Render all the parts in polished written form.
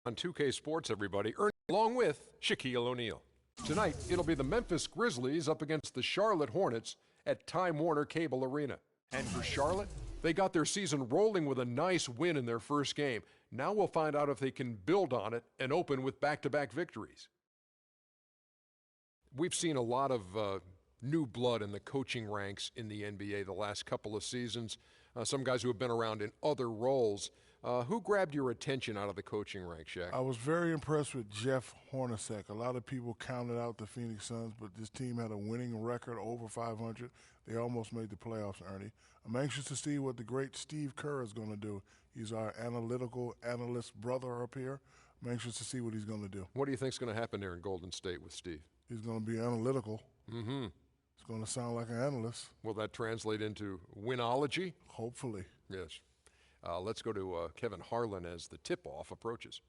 On 2K Sports, everybody, along with Shaquille O'Neal. Tonight, it'll be the Memphis Grizzlies up against the Charlotte Hornets at Time Warner Cable Arena. And for Charlotte, they got their season rolling with a nice win in their first game. Now we'll find out if they can build on it and open with back-to-back victories. We've seen a lot of new blood in the coaching ranks in the NBA the last couple of seasons. Some guys who have been around in other roles. Who grabbed your attention out of the coaching ranks, Shaq? I was very impressed with Jeff Hornacek. A lot of people counted out the Phoenix Suns, but this team had a winning record over 500. They almost made the playoffs, Ernie. I'm anxious to see what the great Steve Kerr is going to do. He's our analytical analyst brother up here. I'm anxious to see what he's going to do. What do you think is going to happen there in Golden State with Steve? He's going to be analytical. Mm-hmm. He's going to sound like an analyst. Will that translate into winology? Hopefully. Yes. Let's go to Kevin Harlan as the tip-off approaches.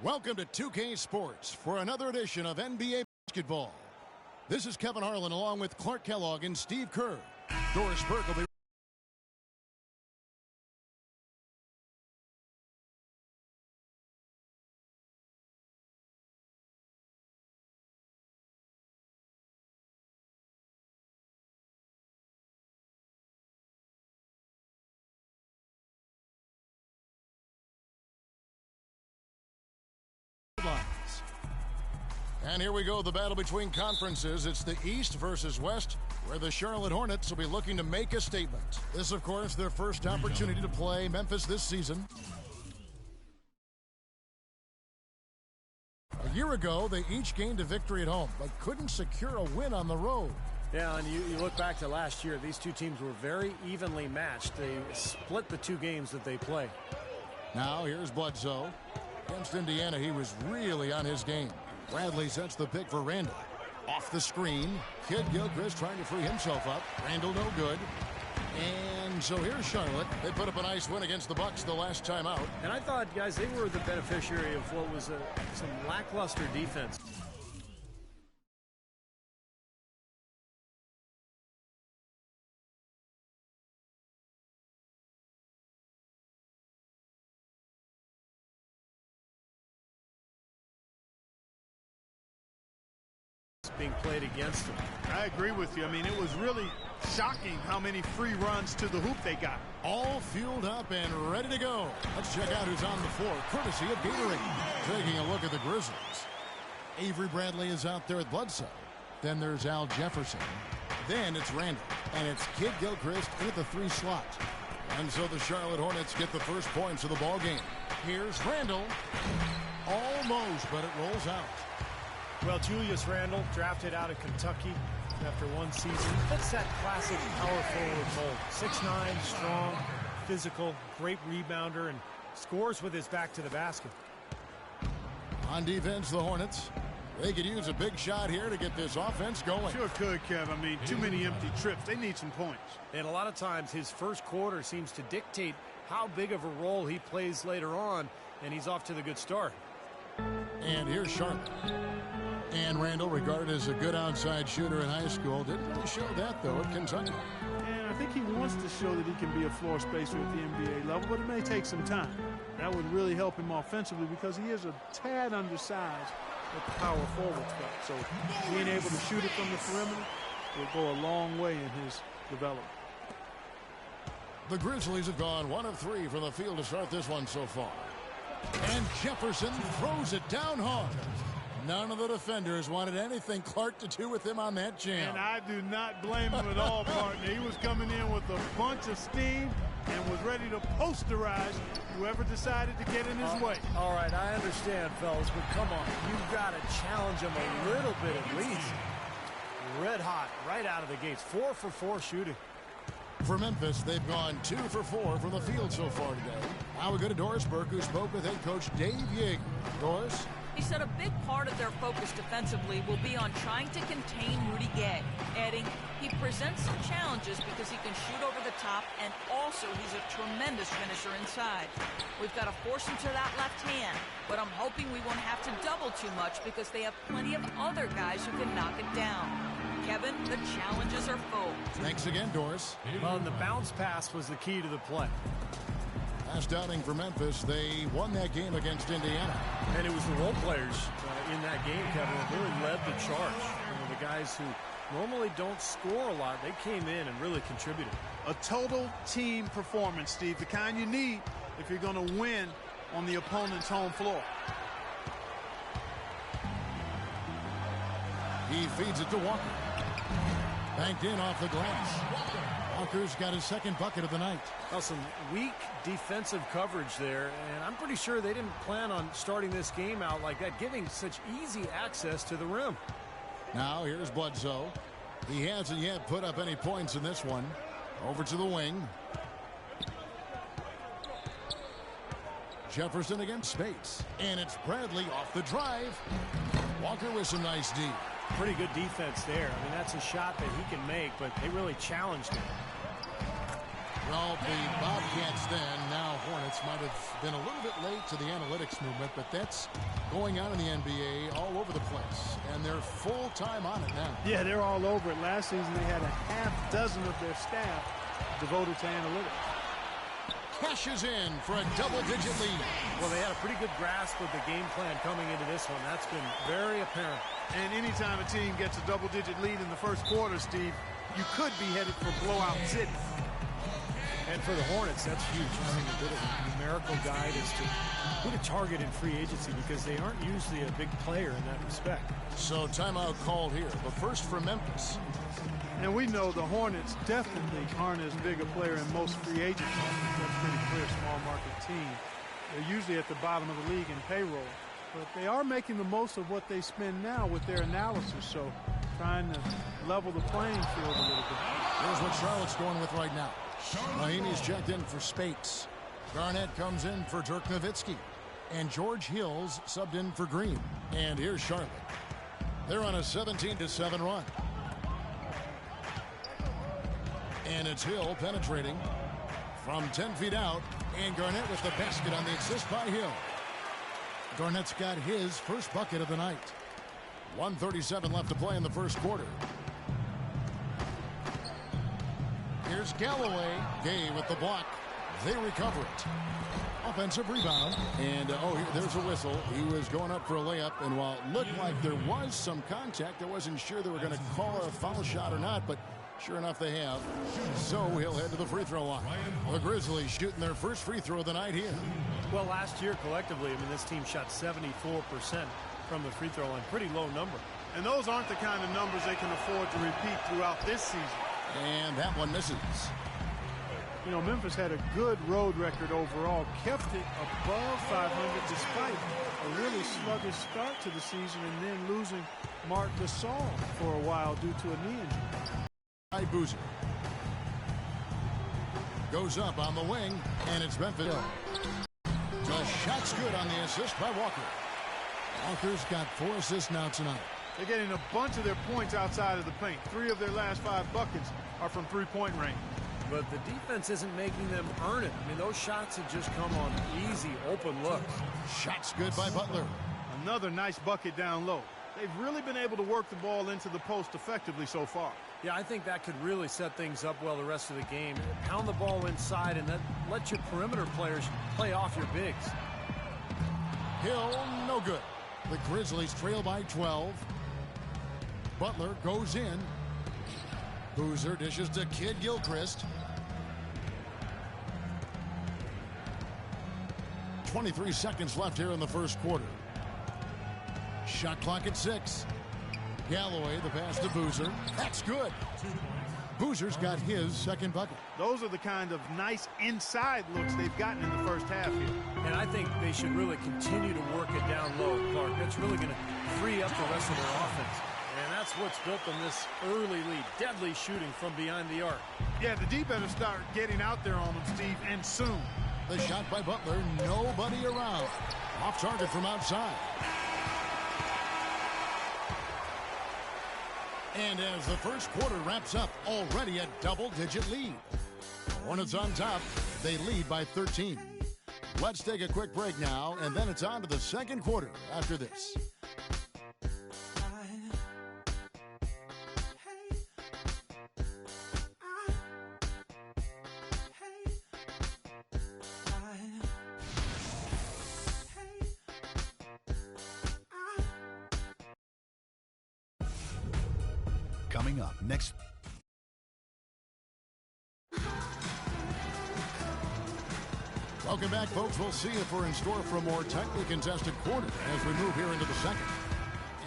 Welcome to 2K Sports for another edition of NBA basketball. This is Kevin Harlan along with Clark Kellogg and Steve Kerr. Doris Burke will be headlines. And here we go, the battle between conferences. It's the East versus West, where the Charlotte Hornets will be looking to make a statement. This, of course, their first opportunity to play Memphis this season. A year ago, they each gained a victory at home, but couldn't secure a win on the road. Yeah, and you look back to last year, these two teams were very evenly matched. They split the two games that they play. Now, here's Bledsoe. Against Indiana, he was really on his game. Bradley sets the pick for Randall. Off the screen, Kid Gilchrist trying to free himself up. Randall no good. And so here's Charlotte. They put up a nice win against the Bucks the last time out. And I thought, guys, they were the beneficiary of what was some lackluster defense. Being played against them. I agree with you. I mean, it was really shocking how many free runs to the hoop they got. All fueled up and ready to go. Let's check out who's on the floor, courtesy of Gatorade. Taking a look at the Grizzlies. Avery Bradley is out there with Bledsoe. Then there's Al Jefferson. Then it's Randall. And it's Kid Gilchrist in at the 3 slot. And so the Charlotte Hornets get the first points of the ball game. Here's Randall. Almost, but it rolls out. Well, Julius Randle, drafted out of Kentucky after one season, fits that classic power forward mold. 6'9", strong, physical, great rebounder, and scores with his back to the basket. On defense, the Hornets, they could use a big shot here to get this offense going. Sure could, Kev. I mean, too many empty trips. They need some points. And a lot of times, his first quarter seems to dictate how big of a role he plays later on, and he's off to the good start. And here's Charlotte. And Randall, regarded as a good outside shooter in high school, didn't really show that, though, at Kentucky. And I think he wants to show that he can be a floor spacer at the NBA level, but it may take some time. That would really help him offensively because he is a tad undersized at the power forward spot. So being able to shoot it from the perimeter will go a long way in his development. The Grizzlies have gone 1 of 3 from the field to start this one so far. And Jefferson throws it down hard. None of the defenders wanted anything Clark to do with him on that jam. And I do not blame him at all, partner. He was coming in with a bunch of steam and was ready to posterize whoever decided to get in his way. All right, I understand, fellas, but come on. You've got to challenge him a little bit at least. Red hot right out of the gates. 4 for 4 shooting. For Memphis, they've gone 2 for 4 from the field so far today. Now we go to Doris Burke, who spoke with head coach Dave Yeager. Doris? He said a big part of their focus defensively will be on trying to contain Rudy Gay, adding he presents some challenges because he can shoot over the top and also he's a tremendous finisher inside. We've got to force him to that left hand, but I'm hoping we won't have to double too much because they have plenty of other guys who can knock it down. Kevin, the challenges are full. Thanks again, Doris. Well, and the bounce pass was the key to the play. Last outing for Memphis, they won that game against Indiana. And it was the role players in that game, Kevin, that really led the charge. The guys who normally don't score a lot, they came in and really contributed. A total team performance, Steve, the kind you need if you're going to win on the opponent's home floor. He feeds it to Walker. Banked in off the glass. Walker's got his second bucket of the night. Well, some weak defensive coverage there, and I'm pretty sure they didn't plan on starting this game out like that, giving such easy access to the rim. Now here's Bledsoe. He hasn't yet put up any points in this one. Over to the wing. Jefferson against Spates. And it's Bradley off the drive. Walker with some nice D. Pretty good defense there. I mean, that's a shot that he can make, but they really challenged him. Well, the Bobcats then, now Hornets, might have been a little bit late to the analytics movement, but that's going on in the NBA all over the place, and they're full-time on it now. Yeah, they're all over it. Last season, they had a half dozen of their staff devoted to analytics. Cashes in for a double-digit lead. Well, they had a pretty good grasp of the game plan coming into this one. That's been very apparent. And anytime a team gets a double-digit lead in the first quarter, Steve, you could be headed for blowout city. And for the Hornets, that's huge. Having a bit of a numerical guide as to who to target in free agency because they aren't usually a big player in that respect. So timeout called here. The first for Memphis. And we know the Hornets definitely aren't as big a player in most free agencies. That's pretty clear, small market team. They're usually at the bottom of the league in payroll. But they are making the most of what they spend now with their analysis. So trying to level the playing field a little bit. Here's what Charlotte's going with right now. Mahimi's checked in for Spates. Garnett comes in for Dirk Nowitzki. And George Hill's subbed in for Green. And here's Charlotte. They're on a 17-7 run. And it's Hill penetrating from 10 feet out. And Garnett with the basket on the assist by Hill. Garnett's got his first bucket of the night. 1:37 left to play in the first quarter. Here's Galloway. Gay with the block. They recover it. Offensive rebound. And, there's a whistle. He was going up for a layup. And while it looked like there was some contact, I wasn't sure they were going to call a foul shot or not. But sure enough, they have. So he'll head to the free throw line. The Grizzlies shooting their first free throw of the night here. Well, last year, collectively, this team shot 74% from the free throw line. Pretty low number. And those aren't the kind of numbers they can afford to repeat throughout this season. And that one misses. You know, Memphis had a good road record overall, kept it above 500 despite a really sluggish start to the season and then losing Marc Gasol for a while due to a knee injury. Boozer goes up on the wing, and it's Memphis. The shot's good on the assist by Walker. Walker's got 4 assists now tonight. They're getting a bunch of their points outside of the paint. 3 of their last 5 buckets are from three-point range. But the defense isn't making them earn it. Those shots have just come on easy, open looks. Shots good by Butler. Another nice bucket down low. They've really been able to work the ball into the post effectively so far. Yeah, I think that could really set things up well the rest of the game. Pound the ball inside and then let your perimeter players play off your bigs. Hill, no good. The Grizzlies trail by 12. Butler goes in. Boozer dishes to Kid Gilchrist. 23 seconds left here in the first quarter. Shot clock at 6. Galloway, the pass to Boozer. That's good. Boozer's got his second bucket. Those are the kind of nice inside looks they've gotten in the first half here. And I think they should really continue to work it down low, Clark. That's really going to free up the rest of their offense. And that's what's built them this early lead. Deadly shooting from behind the arc. Yeah, the D better start getting out there on them, Steve, and soon. The shot by Butler, nobody around. Off target from outside. And as the first quarter wraps up, already a double-digit lead. Hornets on top. They lead by 13. Let's take a quick break now, and then it's on to the second quarter after this. Coming up next. Welcome back, folks. We'll see if we're in store for a more tightly contested quarter as we move here into the second.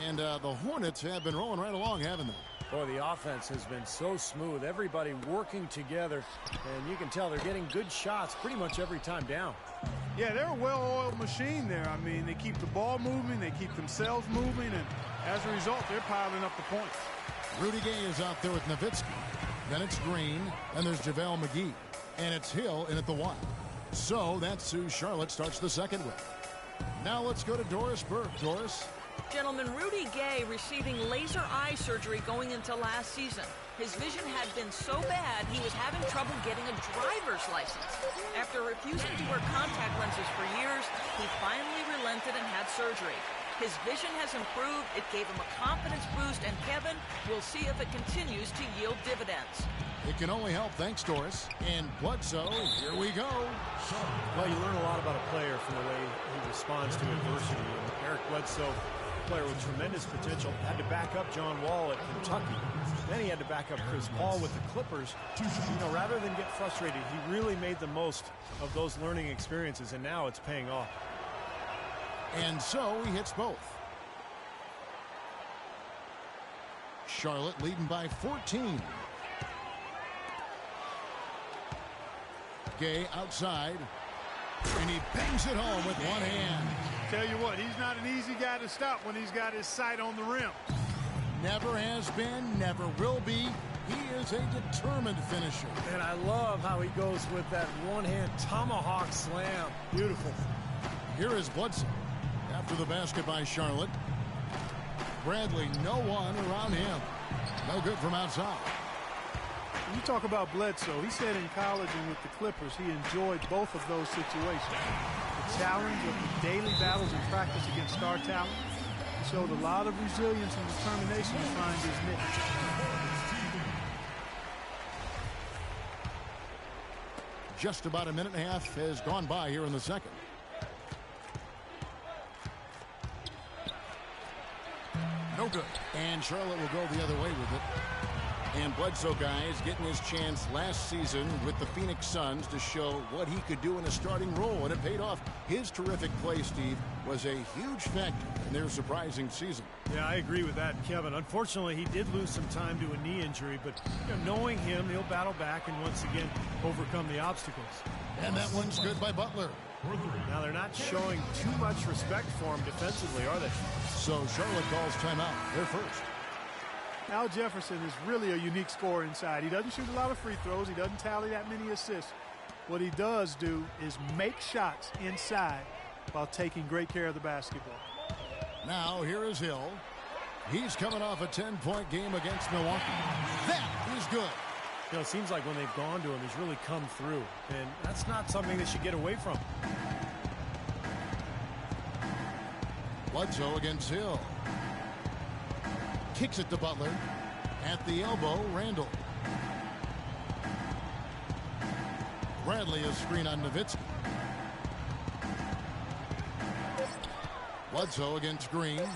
And the Hornets have been rolling right along, haven't they? Boy, the offense has been so smooth. Everybody working together, and you can tell they're getting good shots pretty much every time down. Yeah, they're a well-oiled machine there. I mean, they keep the ball moving, they keep themselves moving, and as a result, they're piling up the points. Rudy Gay is out there with Nowitzki. Then it's Green, and there's JaVale McGee. And it's Hill in at the 1. So that's who Charlotte starts the second with. Now let's go to Doris Burke. Doris? Gentlemen, Rudy Gay receiving laser eye surgery going into last season. His vision had been so bad, he was having trouble getting a driver's license. After refusing to wear contact lenses for years, he finally relented and had surgery. His vision has improved, it gave him a confidence boost, and Kevin, we'll see if it continues to yield dividends. It can only help. Thanks, Doris. And Bledsoe, here we go. Well, you learn a lot about a player from the way he responds to adversity. And Eric Bledsoe, a player with tremendous potential, had to back up John Wall at Kentucky. Then he had to back up Chris Paul with the Clippers. You know, rather than get frustrated, he really made the most of those learning experiences, and now it's paying off. And so he hits both. Charlotte leading by 14. Gay outside, and he bangs it home with one hand. Tell you what, he's not an easy guy to stop when he's got his sight on the rim. Never has been, never will be. He is a determined finisher. And I love how he goes with that one-hand tomahawk slam. Beautiful. Here is Bledsoe after the basket by Charlotte. Bradley, no one around him. No good from outside. When you talk about Bledsoe, he said in college and with the Clippers, he enjoyed both of those situations. The challenge of the daily battles and practice against star talent. He showed a lot of resilience and determination to find his niche. Just about a minute and a half has gone by here in the second. No good. And Charlotte will go the other way with it. And Bledsoe, guys, getting his chance last season with the Phoenix Suns to show what he could do in a starting role, and it paid off. His terrific play, Steve, was a huge factor in their surprising season. Yeah, I agree with that, Kevin. Unfortunately, he did lose some time to a knee injury, but knowing him, he'll battle back and once again overcome the obstacles. And that one's good by Butler. Now, they're not showing too much respect for him defensively, are they? So Charlotte calls timeout. They're first. Al Jefferson is really a unique scorer inside. He doesn't shoot a lot of free throws. He doesn't tally that many assists. What he does do is make shots inside while taking great care of the basketball. Now here is Hill. He's coming off a 10-point game against Milwaukee. That is good. You know, it seems like when they've gone to him, he's really come through. And that's not something they should get away from. Bledsoe against Hill. Kicks it to Butler. At the elbow, Randall. Bradley is screen on Nowitzki. Bledsoe against Green.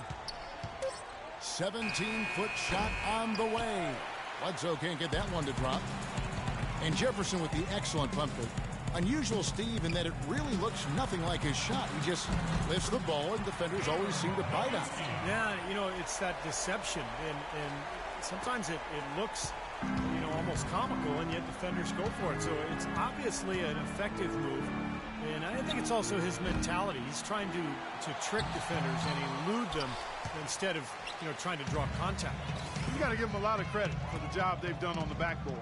17-foot shot on the way. Bledsoe can't get that one to drop. And Jefferson with the excellent pump fake. Unusual, Steve, in that it really looks nothing like his shot. He just lifts the ball, and defenders always seem to bite on it. Yeah, you know, it's that deception, and sometimes it looks, you know, almost comical, and yet defenders go for it. So it's obviously an effective move, and I think it's also his mentality. He's trying to trick defenders and elude them instead of, you know, trying to draw contact. You got to give them a lot of credit for the job they've done on the backboard.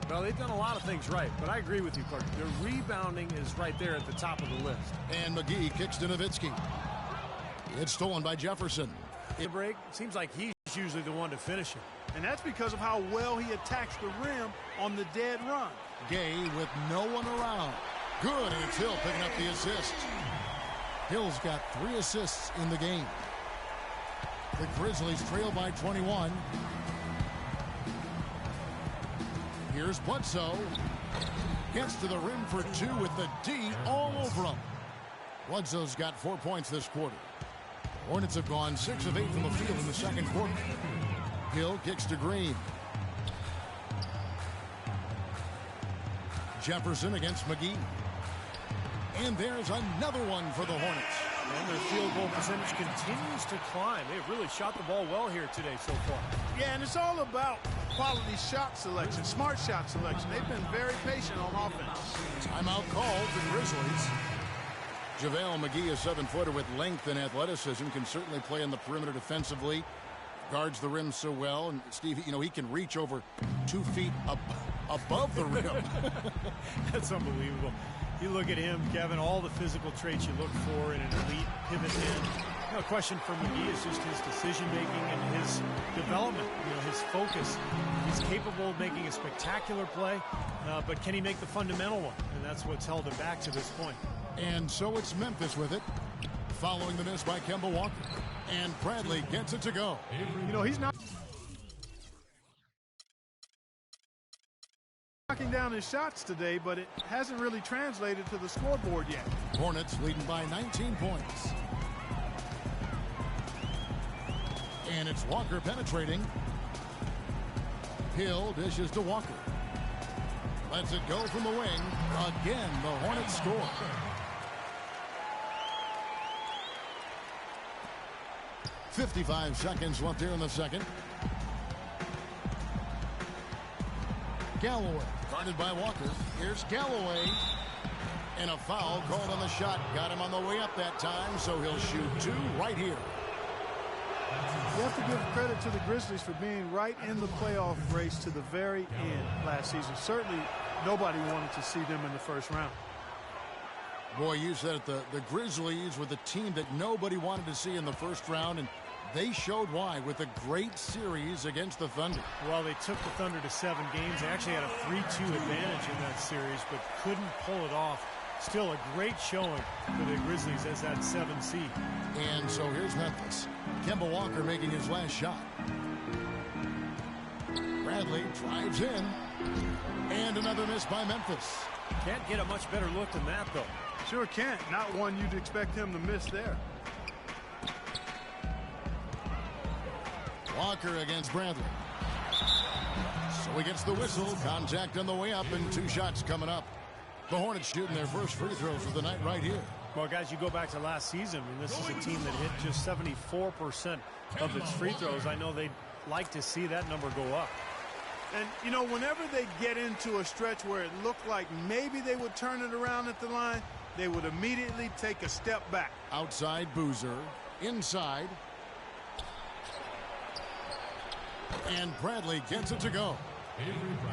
Well, they've done a lot of things right, but I agree with you, Clark. Their rebounding is right there at the top of the list. And McGee kicks to Nowitzki. It's stolen by Jefferson. The break, seems like he's usually the one to finish it. And that's because of how well he attacks the rim on the dead run. Gay with no one around. Good, and it's Hill picking up the assist. Hill's got 3 assists in the game. The Grizzlies trail by 21. Here's Bledsoe. Gets to the rim for 2 with the D all over him. Bledsoe's got 4 points this quarter. Hornets have gone 6 of 8 from the field in the second quarter. Hill kicks to Green. Jefferson against McGee. And there's another one for the Hornets. And their field goal percentage continues to climb. They've really shot the ball well here today so far. Yeah, and it's all about quality shot selection, smart shot selection. They've been very patient on offense. Timeout called for Grizzlies. JaVale McGee, a 7-footer with length and athleticism, can certainly play in the perimeter defensively. Guards the rim so well. And Steve, you know, he can reach over 2 feet above the rim. That's unbelievable. You look at him, Kevin, all the physical traits you look for in an elite pivot man. No question for McGee is just his decision-making and his development, you know, his focus. He's capable of making a spectacular play, but can he make the fundamental one? And that's what's held him back to this point. And so it's Memphis with it, following the miss by Kemba Walker. And Bradley gets it to go. You know, he's not knocking down his shots today, but it hasn't really translated to the scoreboard yet. Hornets leading by 19 points. And it's Walker penetrating. Hill dishes to Walker. Lets it go from the wing. Again, the Hornets score. .55 seconds left here in the second. Galloway guarded by Walker. Here's Galloway. And a foul called on the shot. Got him on the way up that time, so he'll shoot 2 right here. You have to give credit to the Grizzlies for being right in the playoff race to the very end last season. Certainly nobody wanted to see them in the first round. Boy, you said it, the Grizzlies were the team that nobody wanted to see in the first round, and they showed why with a great series against the Thunder. Well, they took the Thunder to 7 games. They actually had a 3-2 advantage in that series, but couldn't pull it off. Still a great showing for the Grizzlies as that 7 seed. And so here's Memphis. Kemba Walker making his last shot. Bradley drives in. And another miss by Memphis. Can't get a much better look than that, though. Sure can't. Not one you'd expect him to miss there. Walker against Bradley. So he gets the whistle. Contact on the way up and 2 shots coming up. The Hornets shooting their first free throws of the night right here. Well, guys, you go back to last season, and this is a team that hit just 74% of its free throws. I know they'd like to see that number go up. And, you know, whenever they get into a stretch where it looked like maybe they would turn it around at the line, they would immediately take a step back. Outside Boozer. Inside. And Bradley gets it to go.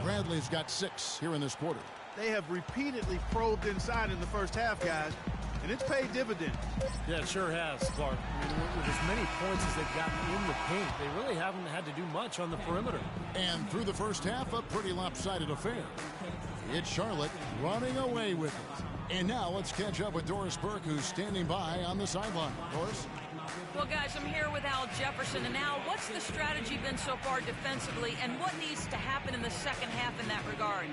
Bradley's got 6 here in this quarter. They have repeatedly probed inside in the first half, guys, and it's paid dividends. Yeah, it sure has, Clark. I mean, with as many points as they've gotten in the paint, they really haven't had to do much on the perimeter. And through the first half, a pretty lopsided affair. It's Charlotte running away with it. And now let's catch up with Doris Burke, who's standing by on the sideline. Doris? Well, guys, I'm here with Al Jefferson. And Al, what's the strategy been so far defensively, and what needs to happen in the second half in that regard?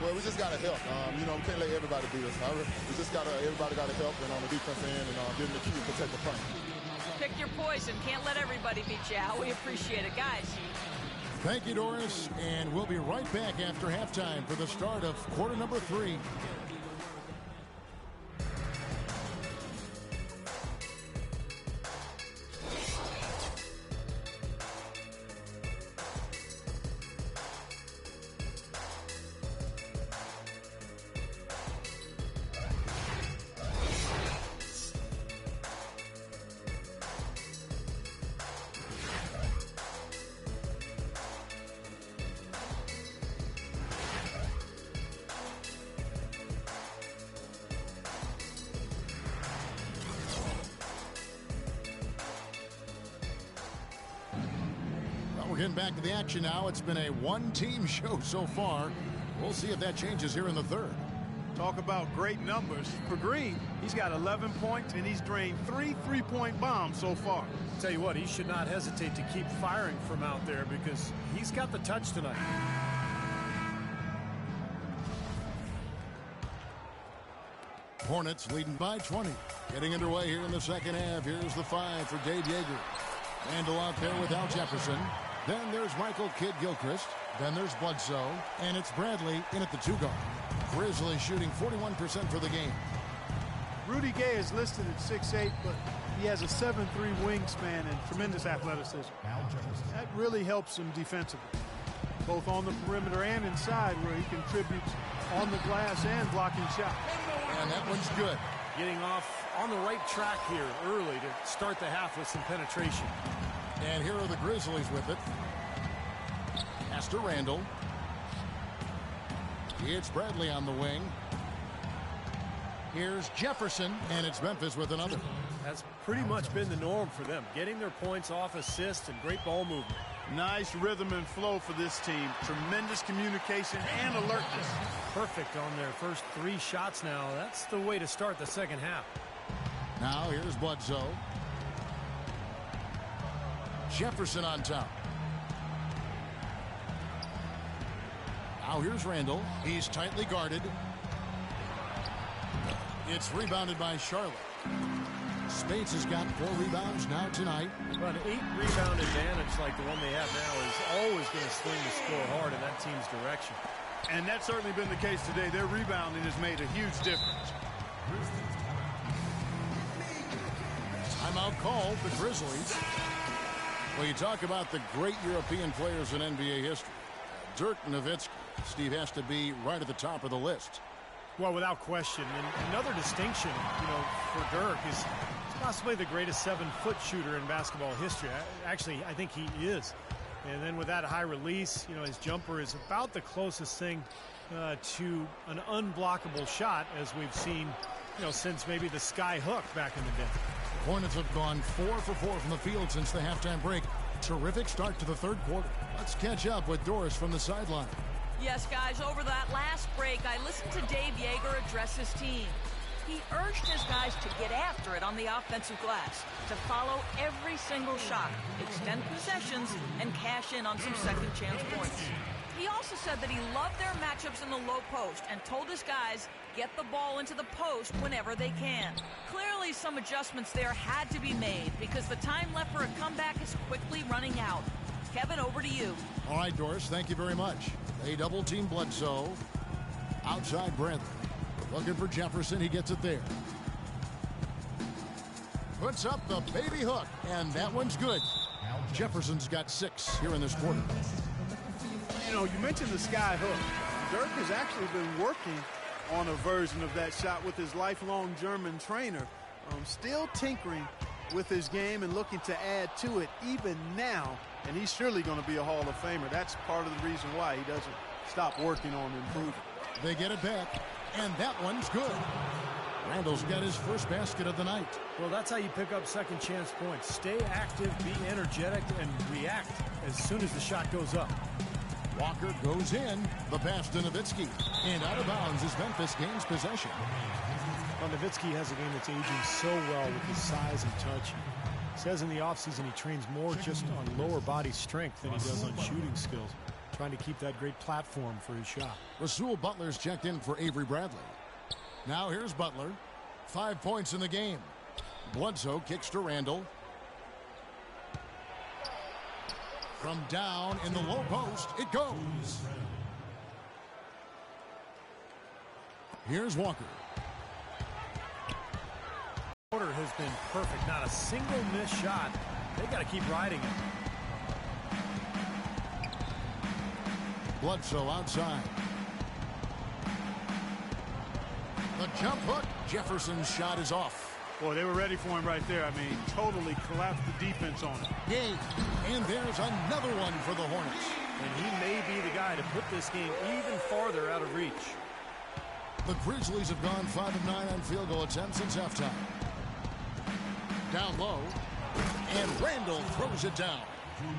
Well, we just got to help. You know, we can't let everybody do this. We just got to, everybody got to help and on the defense end and give them the key to protect the paint. Pick your poison. Can't let everybody beat you, Al. We appreciate it, guys. Thank you, Doris. And we'll be right back after halftime for the start of quarter number 3. We're getting back to the action now. It's been a one-team show so far. We'll see if that changes here in the third. Talk about great numbers. For Green, he's got 11 points, and he's drained 3 3-point bombs so far. Tell you what, he should not hesitate to keep firing from out there because he's got the touch tonight. Hornets leading by 20. Getting underway here in the second half. Here's the 5 for Dave Yeager. Randall out there with Al Jefferson. Then there's Michael Kidd-Gilchrist. Then there's Bledsoe. And it's Bradley in at the 2-guard. Grizzlies shooting 41% for the game. Rudy Gay is listed at 6'8", but he has a 7'3" wingspan and tremendous athleticism. That really helps him defensively, both on the perimeter and inside, where he contributes on the glass and blocking shots. And that one's good. Getting off on the right track here early to start the half with some penetration. And here are the Grizzlies with it. Pass to Randall. It's Bradley on the wing. Here's Jefferson, and it's Memphis with another. That's pretty much been the norm for them, getting their points off assists and great ball movement. Nice rhythm and flow for this team. Tremendous communication and alertness. Perfect on their first 3 shots now. That's the way to start the second half. Now here's Bledsoe. Jefferson on top. Now here's Randall. He's tightly guarded. It's rebounded by Charlotte. Speights has got 4 rebounds now tonight. But an 8-rebound advantage like the one they have now is always going to swing the score hard in that team's direction. And that's certainly been the case today. Their rebounding has made a huge difference. Timeout called, the Grizzlies. Well, you talk about the great European players in NBA history. Dirk Nowitzki, Steve, has to be right at the top of the list. Well, without question. And another distinction, for Dirk is possibly the greatest 7-foot shooter in basketball history. Actually, I think he is. And then with that high release, his jumper is about the closest thing to an unblockable shot as we've seen, since maybe the sky hook back in the day. Hornets have gone 4 for 4 from the field since the halftime break. Terrific start to the third quarter. Let's catch up with Doris from the sideline. Yes, guys, over that last break, I listened to Dave Yeager address his team. He urged his guys to get after it on the offensive glass, to follow every single shot, extend possessions, and cash in on some second chance points. He also said that he loved their matchups in the low post and told his guys, get the ball into the post whenever they can. Clearly, some adjustments there had to be made because the time left for a comeback is quickly running out. Kevin, over to you. All right, Doris, thank you very much. They double-team Bledsoe. Outside Bradley. Looking for Jefferson. He gets it there. Puts up the baby hook, and that one's good. Jefferson's got 6 here in this quarter. You mentioned the sky hook. Dirk has actually been working on a version of that shot with his lifelong German trainer. Still tinkering with his game and looking to add to it even now. And he's surely going to be a Hall of Famer. That's part of the reason why he doesn't stop working on improving. They get it back, and that one's good. Randall's got his first basket of the night. Well, that's how you pick up second chance points. Stay active, be energetic, and react as soon as the shot goes up. Walker goes in. The pass to Nowitzki. And out of bounds as Memphis gains possession. Well, Nowitzki has a game that's aging so well with his size and touch. He says in the offseason he trains more just on lower body strength than he does on shooting skills, trying to keep that great platform for his shot. Rasul Butler's checked in for Avery Bradley. Now here's Butler. 5 points in the game. Bledsoe kicks to Randall. From down in the low post, it goes. Here's Walker. Order has been perfect. Not a single missed shot. They got to keep riding it. Bledsoe outside. The jump hook. Jefferson's shot is off. Boy, they were ready for him right there. I mean, totally collapsed the defense on him. Game. And there's another one for the Hornets. And he may be the guy to put this game even farther out of reach. The Grizzlies have gone 5 of 9 on field goal attempts since halftime. Down low. And Randall throws it down.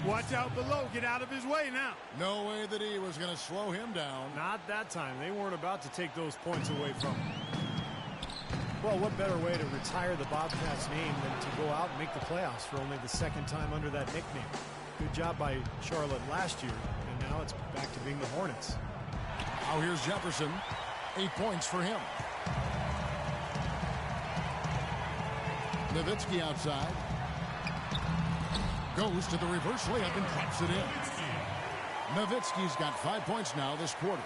Watch out below. Get out of his way now. No way that he was going to slow him down. Not that time. They weren't about to take those points away from him. Well, what better way to retire the Bobcats name than to go out and make the playoffs for only the second time under that nickname. Good job by Charlotte last year, and now it's back to being the Hornets. Now here's Jefferson. 8 points for him. Nowitzki outside. Goes to the reverse layup and drops it in. Nowitzki's got 5 points now this quarter.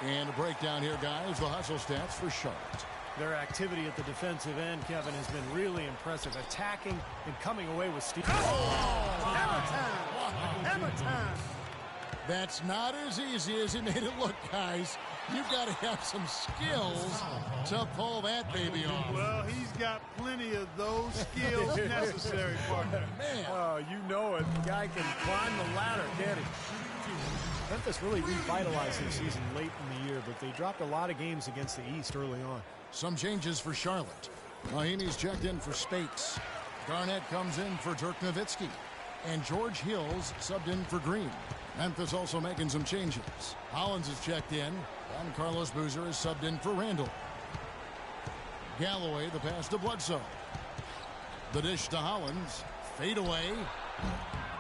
And a breakdown here, guys. The hustle stats for Charlotte. Their activity at the defensive end, Kevin, has been really impressive. Attacking and coming away with steal. Hammer time! Hammer time! That's not as easy as he made it look, guys. You've got to have some skills to pull that baby off. Well, he's got plenty of those skills necessary, partner. Man. Oh, you know it. The guy can climb the ladder, can't he? Memphis really revitalized their season late in the year, but they dropped a lot of games against the East early on. Some changes for Charlotte. Mahimi's checked in for Spates. Garnett comes in for Dirk Nowitzki. And George Hill's subbed in for Green. Memphis also making some changes. Hollins is checked in, and Carlos Boozer is subbed in for Randall. Galloway, the pass to Bledsoe. The dish to Hollins. Fade away.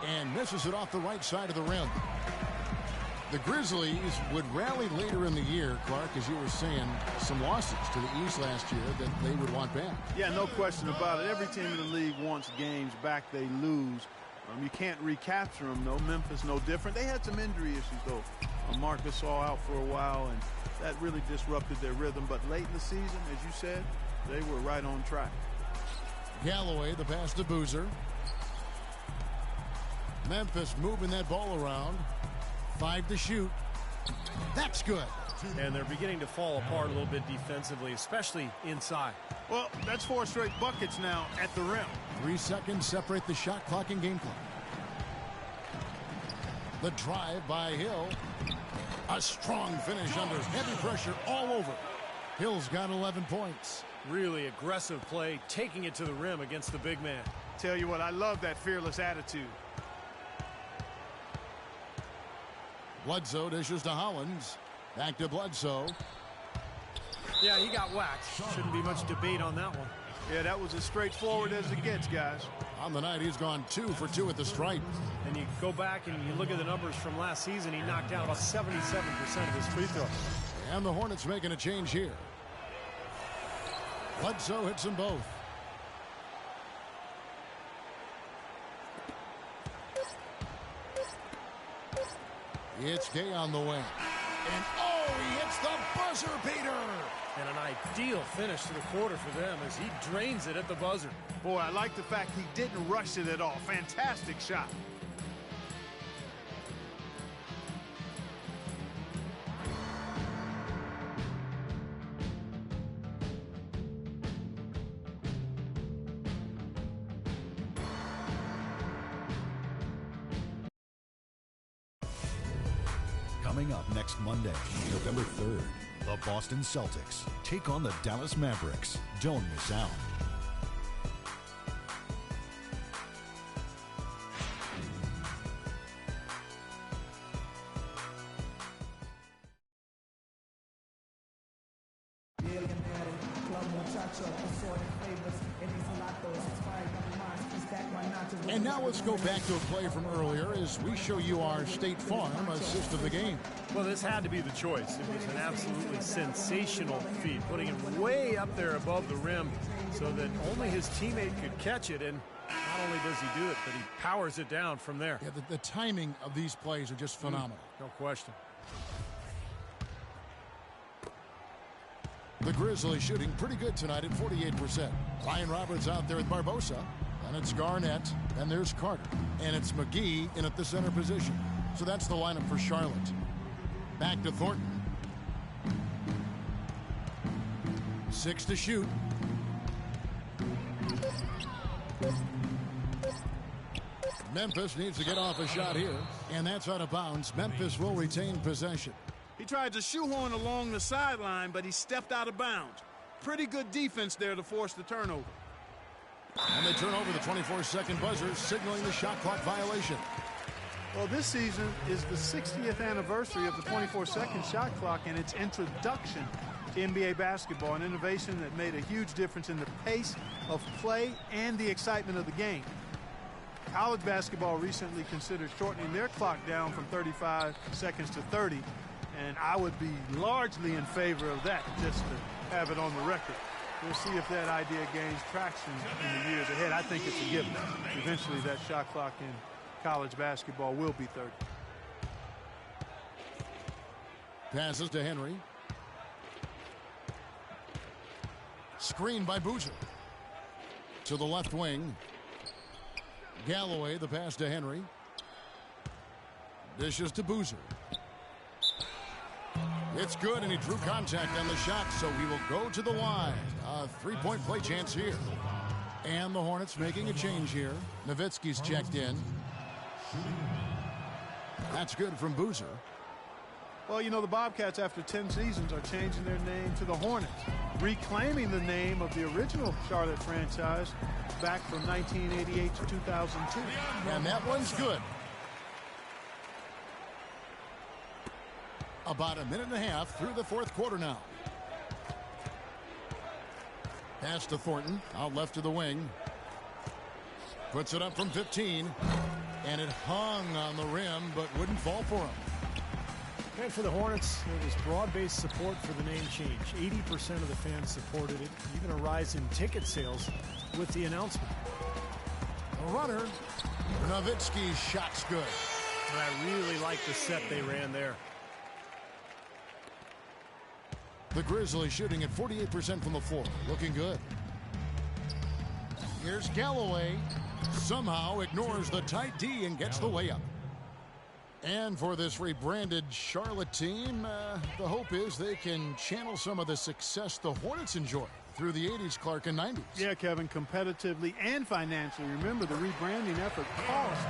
And misses it off the right side of the rim. The Grizzlies would rally later in the year, Clark, as you were saying, some losses to the East last year that they would want back. Yeah, no question about it. Every team in the league wants games back they lose. You can't recapture them, though. Memphis no different. They had some injury issues, though. Marcus saw out for a while, and that really disrupted their rhythm. But late in the season, as you said, they were right on track. Galloway, the pass to Boozer. Memphis moving that ball around. 5 to shoot. That's good. And they're beginning to fall apart a little bit defensively, especially inside. Well, that's 4 straight buckets now at the rim. 3 seconds separate the shot clock and game clock. The drive by Hill. A strong finish under heavy pressure all over. Hill's got 11 points. Really aggressive play, taking it to the rim against the big man. Tell you what, I love that fearless attitude. Bledsoe dishes to Hollins. Back to Bledsoe. Yeah, he got whacked. Shouldn't be much debate on that one. Yeah, that was as straightforward as it gets, guys. On the night, he's gone 2 for 2 at the stripe. And you go back and you look at the numbers from last season, he knocked down about 77% of his free throws. And the Hornets making a change here. Bledsoe hits them both. It's Gay on the wing. And oh, he hits the buzzer beater. And an ideal finish to the quarter for them as he drains it at the buzzer. Boy, I like the fact he didn't rush it at all. Fantastic shot. Coming up next Monday, November 3rd, the Boston Celtics take on the Dallas Mavericks. Don't miss out. And now let's go back to a play from earlier as we show you our State Farm assist of the game. Well, this had to be the choice. It was an absolutely sensational feed, putting it way up there above the rim so that only his teammate could catch it. And not only does he do it, but he powers it down from there. Yeah, the timing of these plays are just phenomenal. No question. The Grizzlies shooting pretty good tonight at 48%. Ryan Roberts out there with Barbosa. And it's Garnett, and there's Carter. And it's McGee in at the center position. So that's the lineup for Charlotte. Back to Thornton. 6 to shoot. Memphis needs to get off a shot here. And that's out of bounds. Memphis will retain possession. He tried to shoehorn along the sideline, but he stepped out of bounds. Pretty good defense there to force the turnover. And they turn over the 24-second buzzer, signaling the shot clock violation. Well, this season is the 60th anniversary of the 24-second shot clock and its introduction to NBA basketball, an innovation that made a huge difference in the pace of play and the excitement of the game. College basketball recently considered shortening their clock down from 35 seconds to 30, and I would be largely in favor of that, just to have it on the record. We'll see if that idea gains traction in the years ahead. I think it's a given. Eventually, that shot clock in college basketball will be 30. Passes to Henry. Screen by Boozer. To the left wing. Galloway, the pass to Henry. Dishes to Boozer. It's good, and he drew contact on the shot, so he will go to the line. A three-point play chance here. And the Hornets making a change here. Nowitzki's checked in. That's good from Boozer. Well, you know, the Bobcats, after 10 seasons, are changing their name to the Hornets, reclaiming the name of the original Charlotte franchise back from 1988 to 2002. And that one's good. About a minute and a half through the fourth quarter now. Pass to Thornton, out left to the wing. Puts it up from 15. And it hung on the rim, but wouldn't fall for him. And for the Hornets, there was broad-based support for the name change. 80% of the fans supported it. Even a rise in ticket sales with the announcement. A runner. Nowitzki's shot's good. And I really like the set they ran there. The Grizzlies shooting at 48% from the floor. Looking good. Here's Galloway. Somehow ignores the tight D and gets the layup. And for this rebranded Charlotte team, the hope is they can channel some of the success the Hornets enjoy through the 80s, Clark, and 90s. Yeah, Kevin, competitively and financially. Remember, the rebranding effort cost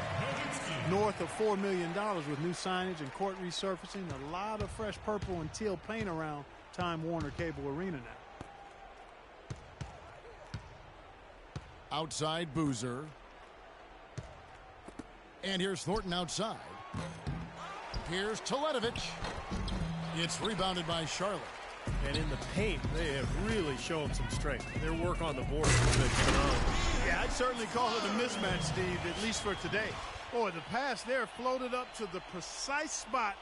north of $4 million with new signage and court resurfacing. A lot of fresh purple and teal paint around Time Warner Cable Arena now. Outside Boozer. And here's Thornton outside. Here's Teletovic. It's rebounded by Charlotte. And in the paint, they have really shown some strength. Their work on the board has been phenomenal. Yeah, I'd certainly call it a mismatch, Steve, at least for today. Boy, the pass there floated up to the precise spot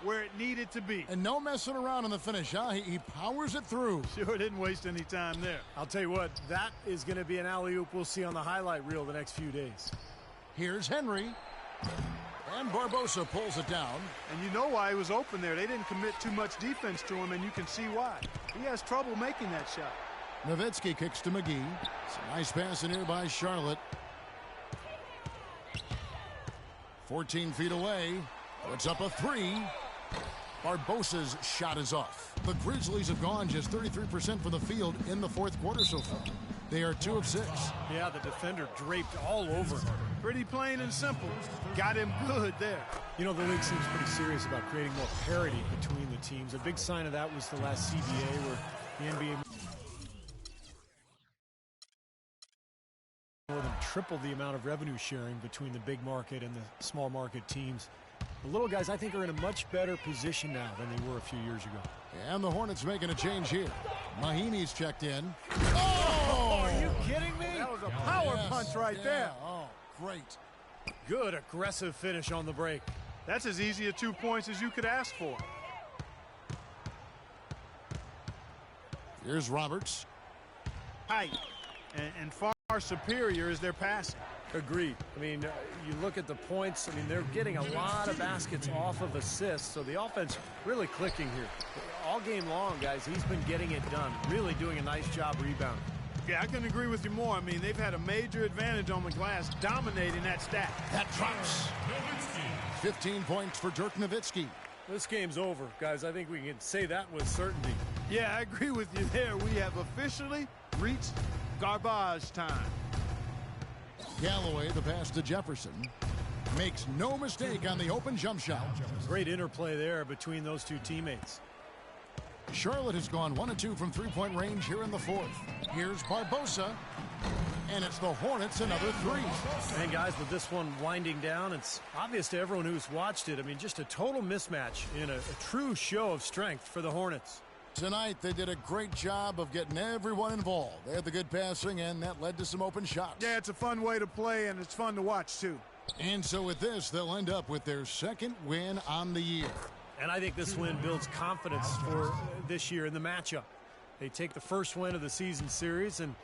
where it needed to be. And no messing around in the finish, huh? He powers it through. Sure didn't waste any time there. I'll tell you what, that is going to be an alley-oop we'll see on the highlight reel the next few days. Here's Henry. And Barbosa pulls it down. And you know why he was open there. They didn't commit too much defense to him, and you can see why. He has trouble making that shot. Nowitzki kicks to McGee. It's a nice pass in here by Charlotte. 14 feet away. Puts up a three. Barbosa's shot is off. The Grizzlies have gone just 33% from the field in the fourth quarter so far. They are 2 of 6. Yeah, the defender draped all over him. Pretty plain and simple. Got him good there. You know, the league seems pretty serious about creating more parity between the teams. A big sign of that was the last CBA where the NBA more than tripled the amount of revenue sharing between the big market and the small market teams. The little guys, I think, are in a much better position now than they were a few years ago. And the Hornets making a change here. Mahinmi's checked in. Oh! Are you kidding me? That was a power punch right there. Oh, great. Good aggressive finish on the break. That's as easy a 2 points as you could ask for. Here's Roberts. Height and far superior is their passing. Agreed. I mean, you look at the points. I mean, they're getting a lot of baskets off of assists, so the offense really clicking here. All game long, guys, he's been getting it done. Really doing a nice job rebounding. Yeah, I couldn't agree with you more. I mean, they've had a major advantage on the glass, dominating that stat. That drops. 15 points for Dirk Nowitzki. This game's over, guys. I think we can say that with certainty. Yeah, I agree with you there. We have officially reached garbage time. Galloway, the pass to Jefferson. Makes no mistake on the open jump shot. Great interplay there between those two teammates. Charlotte has gone 1 of 2 from three-point range here in the fourth. Here's Barbosa. And it's the Hornets another three. And guys, with this one winding down, it's obvious to everyone who's watched it. I mean, just a total mismatch in a true show of strength for the Hornets. Tonight, they did a great job of getting everyone involved. They had the good passing, and that led to some open shots. Yeah, it's a fun way to play, and it's fun to watch, too. And so with this, they'll end up with their second win on the year. And I think this win builds confidence for this year in the matchup. They take the first win of the season series, and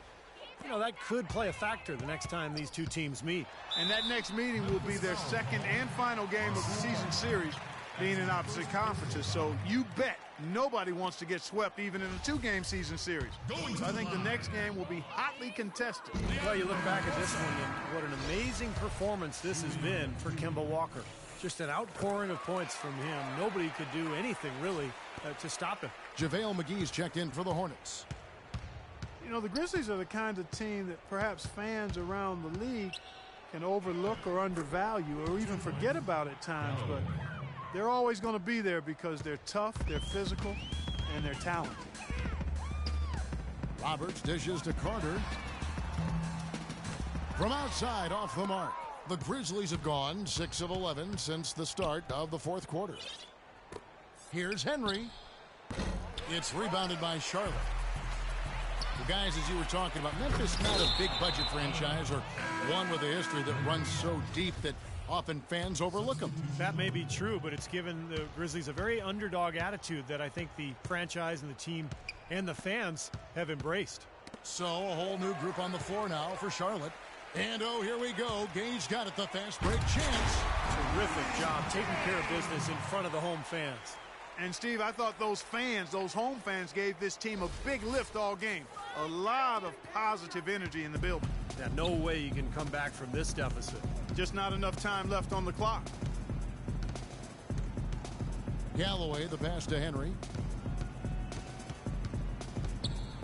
you know, that could play a factor the next time these two teams meet. And that next meeting will be their second and final game of the season series, being in opposite conferences. So you bet nobody wants to get swept even in a two-game season series. So I think the next game will be hotly contested. Well, you look back at this one, and what an amazing performance this has been for Kemba Walker. Just an outpouring of points from him. Nobody could do anything, really, to stop him. JaVale McGee's checked in for the Hornets. You know, the Grizzlies are the kind of team that perhaps fans around the league can overlook or undervalue or even forget about at times, but they're always going to be there because they're tough, they're physical, and they're talented. Roberts dishes to Carter. From outside, off the mark. The Grizzlies have gone 6 of 11 since the start of the fourth quarter. Here's Henry. It's rebounded by Charlotte. Well, guys, as you were talking about, Memphis not a big budget franchise or one with a history that runs so deep that often fans overlook them. That may be true, but it's given the Grizzlies a very underdog attitude that I think the franchise and the team and the fans have embraced. So a whole new group on the floor now for Charlotte. And oh, here we go. Gage got it, the fast break chance. Terrific job taking care of business in front of the home fans. And, Steve, I thought those fans, those home fans, gave this team a big lift all game. A lot of positive energy in the building. Yeah, no way you can come back from this deficit. Just not enough time left on the clock. Galloway, the pass to Henry.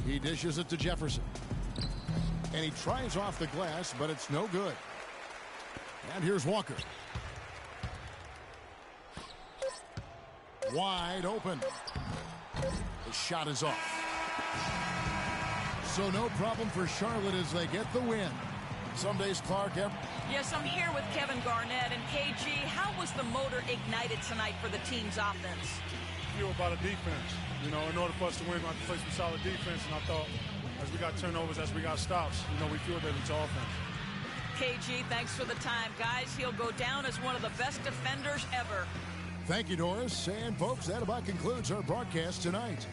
He dishes it to Jefferson. And he tries off the glass, but it's no good. And here's Walker. Wide open. The shot is off. So no problem for Charlotte as they get the win. Some days, Clark. Yes, I'm here with Kevin Garnett. And KG, how was the motor ignited tonight for the team's offense? Feel about a defense. You know, in order for us to win, we have to play some solid defense. And I thought as we got turnovers, as we got stops, you know, we fueled it into offense. KG, thanks for the time. Guys, he'll go down as one of the best defenders ever. Thank you, Doris. And, folks, that about concludes our broadcast tonight.